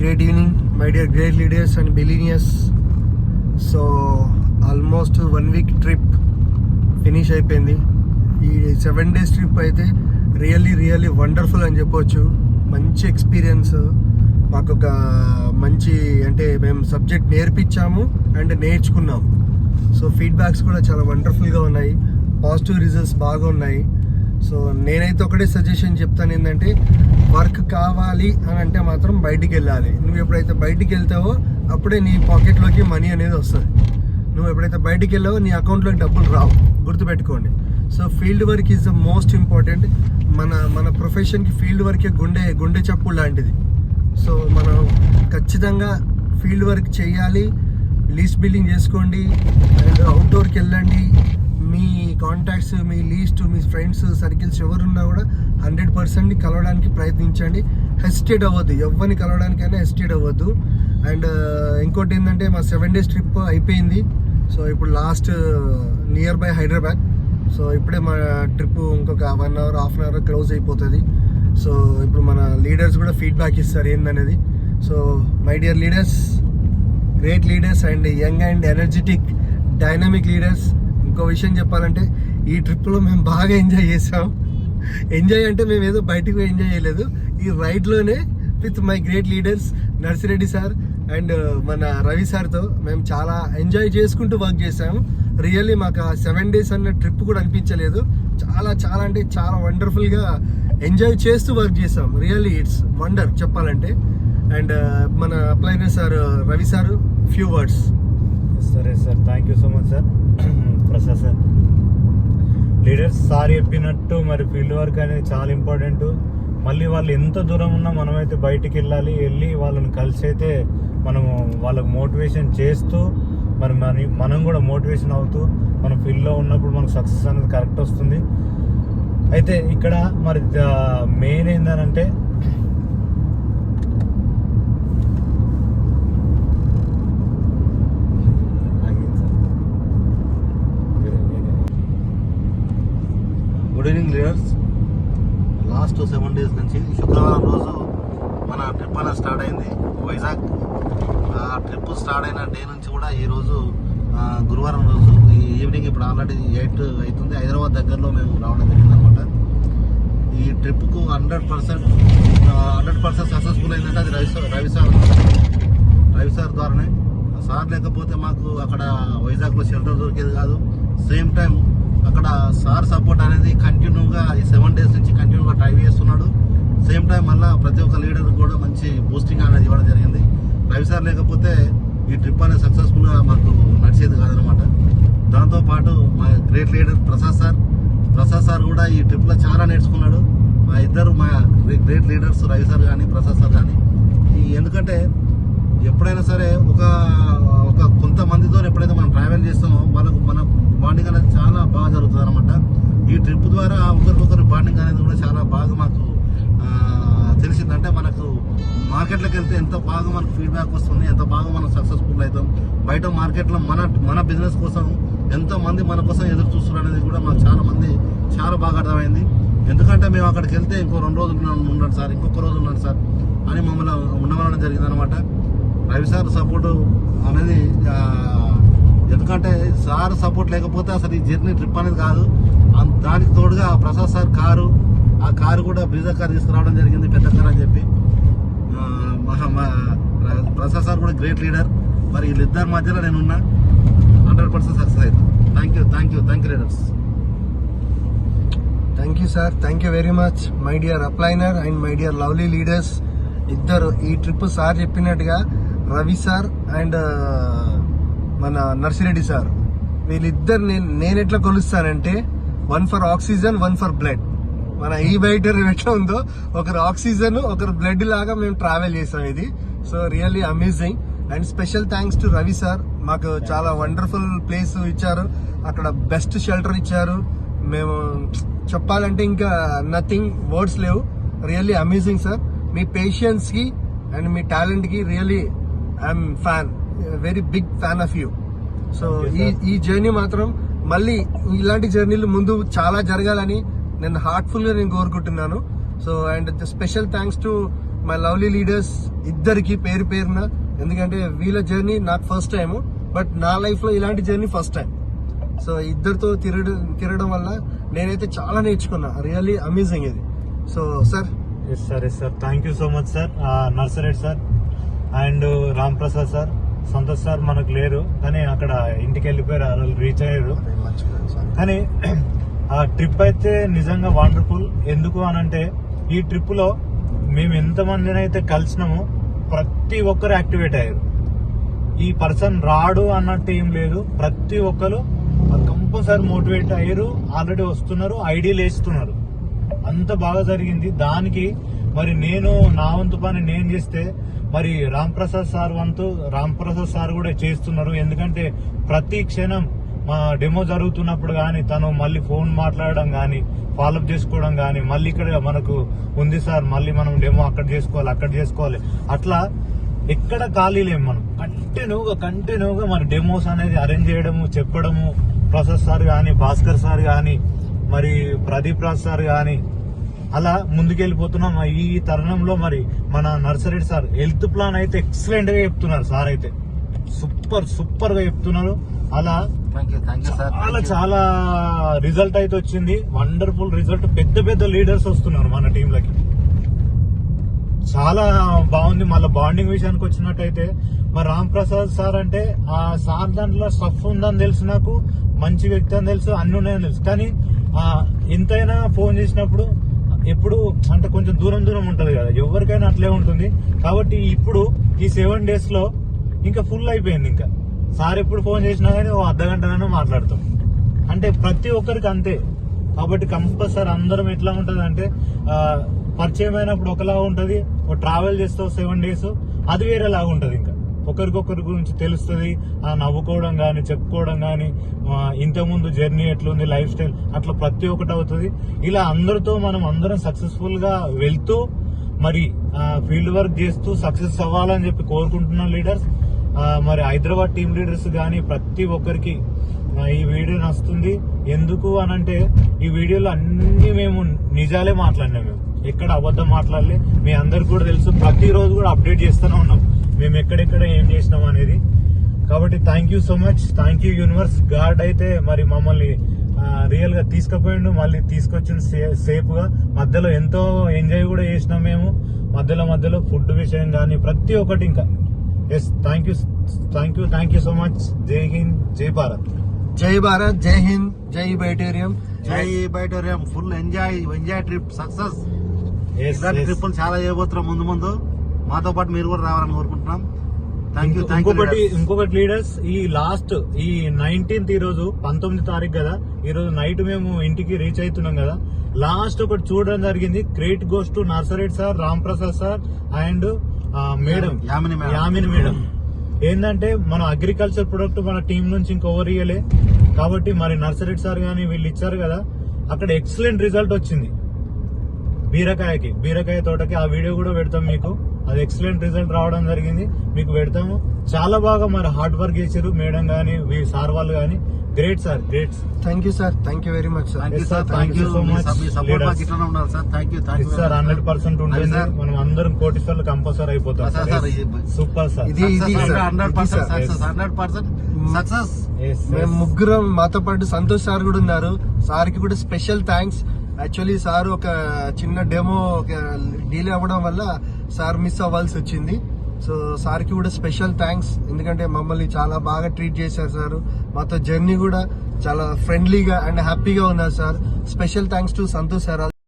great evening, my dear great leaders and billionaires. So almost 1 week trip finish అయిపోయింది. ఈ 7 days trip అయితే really wonderful అని చెప్పొచ్చు. మంచి ఎక్స్పీరియన్స్, మాకు ఒక మంచి అంటే మేము సబ్జెక్ట్ నేర్పించాము అండ్ నేర్చుకున్నాం. సో ఫీడ్బ్యాక్స్ కూడా చాలా వండర్ఫుల్గా ఉన్నాయి, పాజిటివ్ రిజల్ట్స్ బాగా ఉన్నాయి. సో నేనైతే ఒకటే సజెషన్ చెప్తాను, ఏంటంటే వర్క్ కావాలి అని అంటే మాత్రం బయటికి వెళ్ళాలి. నువ్వు ఎప్పుడైతే బయటికి వెళ్తావో అప్పుడే నీ పాకెట్లోకి మనీ అనేది వస్తుంది. నువ్వు ఎప్పుడైతే బయటికి వెళ్ళావో నీ అకౌంట్లోకి డబ్బులు రావు, గుర్తుపెట్టుకోండి. So field work is the most important. మన ప్రొఫెషన్కి ఫీల్డ్ వర్కే గుండె చప్పుడు లాంటిది. సో మనం ఖచ్చితంగా ఫీల్డ్ వర్క్ చేయాలి. లీస్ట్ బిల్డింగ్ చేసుకోండి అండ్ అవుట్డోర్కి వెళ్ళండి. మీ కాంటాక్ట్స్, మీ లీస్ట్, మీ ఫ్రెండ్స్ సర్కిల్స్ ఎవరున్నా కూడా 100% కలవడానికి ప్రయత్నించండి. హెసిటేట్ అవ్వద్దు, ఎవరిని కలవడానికైనా హెసిటేట్ అవ్వద్దు. అండ్ ఇంకోటి ఏంటంటే మా 7 days ట్రిప్ అయిపోయింది. సో ఇప్పుడు last nearby Hyderabad. So ఇప్పుడే మా ట్రిప్ ఇంకొక 1 hour, half an hour close అయిపోతుంది. సో ఇప్పుడు మన లీడర్స్ కూడా ఫీడ్బ్యాక్ ఇస్తారు ఏందనేది. So my dear leaders, great leaders and young and energetic dynamic leaders, ఇంకో విషయం చెప్పాలంటే ఈ ట్రిప్లో మేము బాగా ఎంజాయ్ చేసాం. ఎంజాయ్ అంటే మేము ఏదో బయటకు ఎంజాయ్ చేయలేదు, ఈ రైడ్లోనే with my great leaders Narsireddy sir and మన రవి సార్తో మేము చాలా ఎంజాయ్ చేసుకుంటూ వర్క్ చేసాము. రియల్లీ మాకు ఆ 7 days అన్న ట్రిప్ కూడా అనిపించలేదు. చాలా అంటే చాలా వండర్ఫుల్గా ఎంజాయ్ చేస్తూ వర్క్ చేసాం. రియల్లీ ఇట్స్ వండర్ చెప్పాలంటే. అండ్ మన upliner sir Ravi sir, few words. సరే sir, thank you so much sir. Prasad sir, leaders sir చెప్పినట్టు మరి ఫీల్డ్ వర్క్ అనేది చాలా ఇంపార్టెంట్. మళ్ళీ వాళ్ళు ఎంత దూరం ఉన్నా మనమైతే బయటికి వెళ్ళి వాళ్ళని కలిసి అయితే మనము వాళ్ళకు మోటివేషన్ చేస్తూ మనం కూడా మోటివేషన్ అవుతూ మన ఫీల్డ్లో ఉన్నప్పుడు మనకు సక్సెస్ అనేది కరెక్ట్ వస్తుంది. అయితే ఇక్కడ మరి మెయిన్ ఏంటంటే good evening leaders. Last 7 days నుంచి శుక్రవారం రోజు మన ట్రిప్ అనేది స్టార్ట్ అయింది వైజాగ్. ఆ ట్రిప్ స్టార్ట్ అయిన డే నుంచి కూడా ఈరోజు గురువారం రోజు ఈవినింగ్ ఇప్పుడు ఆల్రెడీ 8 అవుతుంది, హైదరాబాద్ దగ్గరలో మేము రావడం జరిగింది అనమాట. ఈ ట్రిప్కు 100% సక్సెస్ఫుల్ అయిందంటే అది రవి సార్ ద్వారానే. సార్ లేకపోతే మాకు అక్కడ వైజాగ్లో షెల్టర్ దొరికేది కాదు. సేమ్ టైం అక్కడ సార్ సపోర్ట్ అనేది కంటిన్యూగా ఈ 7 days నుంచి కంటిన్యూగా ట్రై చేస్తున్నాడు. సేమ్ టైం మళ్ళీ ప్రతి ఒక్క లీడర్ కూడా మంచి బూస్టింగ్ అనేది ఇవ్వడం జరిగింది. రవి సార్ లేకపోతే ఈ ట్రిప్ అనేది సక్సెస్ఫుల్గా మాకు నడిచేది కాదనమాట. దాంతోపాటు మా గ్రేట్ లీడర్ ప్రసాద్ సార్ కూడా ఈ ట్రిప్లో చాలా నేర్చుకున్నాడు. మా గ్రేట్ లీడర్స్ రవి సార్ కానీ ప్రసాద్ సార్ కానీ. ఎందుకంటే ఎప్పుడైనా సరే ఒక కొంతమందితో ఎప్పుడైతే మనం ట్రావెల్ చేస్తామో మన బాండింగ్ అనేది చాలా బాగా జరుగుతుంది అనమాట. ఈ ట్రిప్ ద్వారా ఒకరికొకరి బాండింగ్ అనేది కూడా చాలా బాగా మాకు తెలిసిందంటే మనకు మార్కెట్లోకి వెళ్తే ఎంత బాగా మనకు ఫీడ్బ్యాక్ వస్తుంది, ఎంత బాగా మనం సక్సెస్ఫుల్ అవుతాం. బయట మార్కెట్లో మన బిజినెస్ కోసం ఎంతమంది మన కోసం ఎదురు చూస్తున్నారు అనేది కూడా మాకు చాలా బాగా అర్థమైంది. ఎందుకంటే మేము అక్కడికి వెళ్తే ఇంకో 2 రోజులు ఉండండి సార్, ఇంకొక రోజు ఉన్నాను సార్ అని మమ్మల్ని ఉండవడం జరిగింది అనమాట. రవి సార్ సపోర్టు అనేది ఎందుకంటే సార్ సపోర్ట్ లేకపోతే అసలు ఈ జర్నీ ట్రిప్ అనేది కాదు. దానికి తోడుగా ప్రసాద్ సార్ ఆ కారు కూడా బ్రీజా కార్ తీసుకురావడం జరిగింది, పెద్ద కార్ అని చెప్పి. ప్రసాద్ సార్ కూడా గ్రేట్ లీడర్. మరి వీళ్ళిద్దరి మధ్యలో నేనున్నా, 100% సక్సెస్ అవుతాను. Thank you leaders. Thank you sir, thank you very much my dear upliner and my dear lovely leaders. ఇద్దరు ఈ ట్రిప్ సార్ చెప్పినట్టుగా రవి సార్ అండ్ మన నర్సిరెడ్డి సార్, వీళ్ళిద్దరు నేను ఎట్లా కొలుస్తానంటే 1 for ఆక్సిజన్, 1 for బ్లడ్. మన ఈ బయటర్ ఎట్లా ఉందో ఒకరు ఆక్సిజన్ ఒకరు బ్లడ్ లాగా మేము ట్రావెల్ చేసాం ఇది. So really amazing. And special thanks to Ravi sir, మాకు చాలా వండర్ఫుల్ ప్లేస్ ఇచ్చారు, అక్కడ బెస్ట్ షెల్టర్ ఇచ్చారు. మేము చెప్పాలంటే ఇంకా నథింగ్, వర్డ్స్ లేవు. Really amazing sir. మీ పేషెన్స్కి అండ్ మీ టాలెంట్కి really I'm fan, very big fan of you. So ఈ జర్నీ మాత్రం మళ్ళీ ఇలాంటి జర్నీలు ముందు చాలా జరగాలని నేను హార్ట్ఫుల్గా కోరుకుంటున్నాను. So and special thanks to my lovely leaders ఇద్దరికి పేరు పేరున, ఎందుకంటే వీళ్ళ జర్నీ నాకు ఫస్ట్ టైం, బట్ నా లైఫ్ లో ఇలాంటి జర్నీ ఫస్ట్ టైం. సో ఇద్దరితో తిరగడం వల్ల నేనైతే చాలా నేర్చుకున్నా. రియల్లీ అమేజింగ్ ఇది. So sir, yes sir thank you so much sir. Narsareddy sir and Ram Prasad sir, Santosh sir మనకు లేరు కానీ అక్కడ ఇంటికి వెళ్ళిపోయారు, వాళ్ళు రీచ్ అయ్యారు. కానీ ఆ ట్రిప్ అయితే నిజంగా వండర్ఫుల్. ఎందుకు అనంటే ఈ ట్రిప్ లో మేము ఎంతమందిని అయితే కలిసినామో ప్రతి ఒక్కరు యాక్టివేట్ అయ్యారు. ఈ పర్సన్ రాడు అన్నట్టు ఏం లేదు, ప్రతి ఒక్కరు కంపల్సరీ మోటివేట్ అయ్యారు, ఆల్రెడీ వస్తున్నారు, ఐడియాలు వేస్తున్నారు. అంత బాగా జరిగింది. దానికి మరి నేను నా వంతు పని నేను చేస్తే మరి రామ్ ప్రసాద్ సార్ కూడా చేస్తున్నారు. ఎందుకంటే ప్రతి క్షణం మా డెమో జరుగుతున్నప్పుడు కానీ తను మళ్ళీ ఫోన్ మాట్లాడడం కానీ, ఫాలోఅప్ చేసుకోవడం కానీ, మళ్ళీ ఇక్కడ మనకు ఉంది సార్, మళ్ళీ మనం డెమో అక్కడ చేసుకోవాలి అట్లా ఎక్కడ ఖాళీ లేము. మనం కంటిన్యూగా మన డెమోస్ అనేది అరేంజ్ చేయడము, చెప్పడము. ప్రసాద్ సార్ కానీ, భాస్కర్ సార్ కానీ, మరి ప్రదీప్ రాజ్ సార్ కానీ అలా ముందుకెళ్ళిపోతున్నాం. ఈ తరుణంలో మరి మన నర్సరెడ్డి సార్ హెల్త్ ప్లాన్ అయితే ఎక్సలెంట్ గా చెప్తున్నారు. సార్ అయితే సూపర్ గా చెప్తున్నారు. అలా చాలా రిజల్ట్ అయితే వచ్చింది, వండర్ఫుల్ రిజల్ట్. పెద్ద లీడర్స్ వస్తున్నారు మన టీంలకి, చాలా బాగుంది. మళ్ళీ బాండింగ్ విషయానికి వచ్చినట్టయితే మరి రామ్ ప్రసాద్ సార్ అంటే ఆ సార్ దాంట్లో స్టఫ్ ఉందని తెలుసు, నాకు మంచి వ్యక్తి అని తెలుసు, అన్ని ఉన్నాయని తెలుసు. కానీ ఎంతైనా ఫోన్ చేసినప్పుడు ఎప్పుడు అంటే కొంచెం దూరం ఉంటది కదా, ఎవరికైనా అట్లే ఉంటుంది. కాబట్టి ఇప్పుడు ఈ 7 days లో ఇంకా ఫుల్ అయిపోయింది. ఇంకా సార్ ఎప్పుడు ఫోన్ చేసినా కానీ ఓ అర్ధగంటనైనా మాట్లాడతాం. అంటే ప్రతి ఒక్కరికి అంతే. కాబట్టి కంపల్సరీ అందరం ఎట్లా ఉంటది అంటే పరిచయం అయినప్పుడు ఒకలా ఉంటది, ట్రావెల్ చేస్తావు 7 days అది వేరేలాగా ఉంటది. ఇంకా ఒకరికొకరి గురించి తెలుస్తుంది, నవ్వుకోవడం కానీ, చెప్పుకోవడం కానీ, ఇంతకుముందు జర్నీ ఎట్లుంది, లైఫ్ స్టైల్ అట్లా ప్రతి ఒక్కటి అవుతుంది. ఇలా అందరితో మనం అందరం సక్సెస్ఫుల్ గా వెళ్తూ మరి ఫీల్డ్ వర్క్ చేస్తూ సక్సెస్ అవ్వాలని చెప్పి కోరుకుంటున్నాం లీడర్స్. మరి హైదరాబాద్ టీమ్ లీడర్స్ కానీ ప్రతి ఒక్కరికి ఈ వీడియో నచ్చుతుంది. ఎందుకు అనంటే ఈ వీడియోలో అన్ని మేము నిజాలే మాట్లాడినాం, మేము ఎక్కడ అబద్ధం మాట్లాడలే. మీ అందరికి కూడా తెలుసు, ప్రతిరోజు కూడా అప్డేట్ చేస్తూనే ఉన్నాం మేము ఎక్కడెక్కడ ఏం చేసినాం అనేది. కాబట్టి thank you so much, thank you universe. God అయితే మరి మమ్మల్ని రియల్ గా తీసుకుపోయిండు, మళ్ళీ తీసుకొచ్చిండు సేఫ్ గా. మధ్యలో ఎంతో ఎంజాయ్ కూడా చేసినాం మేము, మధ్యలో ఫుడ్ విషయం కానీ ప్రతి ఒక్కటి. ఇంకా yes thank you so much. జై హింద్, జై భారత్. జై భారత్, జై హింద్, జై బైటోరియం. Full enjoy trip success. Trip చాలా చేయబోతున్నాం ముందు. మాతో పాటు మీరు కూడా రావాలని కోరుకుంటున్నాం. ఇంకొకటి లీడర్స్, ఈ లాస్ట్ ఈ 19th ఈ రోజు 19వ తారీఖు కదా, ఈ రోజు నైట్ మేము ఇంటికి రీచ్ అవుతున్నాం కదా. లాస్ట్ ఒకటి చూడడం జరిగింది. Credit goes to Narsa Reddy sir, Ram Prasad sir and madam Yamini madam. ఏంటంటే మన అగ్రికల్చర్ ప్రొడక్ట్ మన టీం నుంచి ఇంకొవరు ఇయ్యలే. కాబట్టి మరి నర్సరెడ్డి సార్ గానీ వీళ్ళు ఇచ్చారు కదా, అక్కడ ఎక్సలెంట్ రిజల్ట్ వచ్చింది. బీరకాయ తోటకి ఆ వీడియో కూడా పెడతాం మీకు. అది ఎక్సలెంట్ రిజల్ట్ రావడం జరిగింది, మీకు పెడతాము. చాలా బాగా మరి హార్డ్ వర్క్ చేశారు మేడం గానీ, సార్ వాళ్ళు గానీ. Great sir, great. Thank you sir, thank you very much sir. Thank you so much sir. 100% ఉంటుంది. మనం అందరం కోటీశ్వర్లు కంపల్సరీ అయిపోతాం. సూపర్ సార్, ఇది 100% సక్సెస్. మేము ముగ్గురం, మాతో పాటు సంతోష్ సార్ కూడా ఉన్నారు. సార్ కి కూడా స్పెషల్ థ్యాంక్స్. యాక్చువల్లీ సార్ ఒక చిన్న డెమో డీలే అవ్వడం వల్ల సార్ మిస్ అవ్వాల్సి వచ్చింది. సో సార్ కి కూడా స్పెషల్ థ్యాంక్స్, ఎందుకంటే మమ్మల్ని చాలా బాగా ట్రీట్ చేశారు సార్. మాతో జర్నీ కూడా చాలా ఫ్రెండ్లీగా అండ్ హ్యాపీగా ఉన్నారు sir. Special thanks to Santosh sir.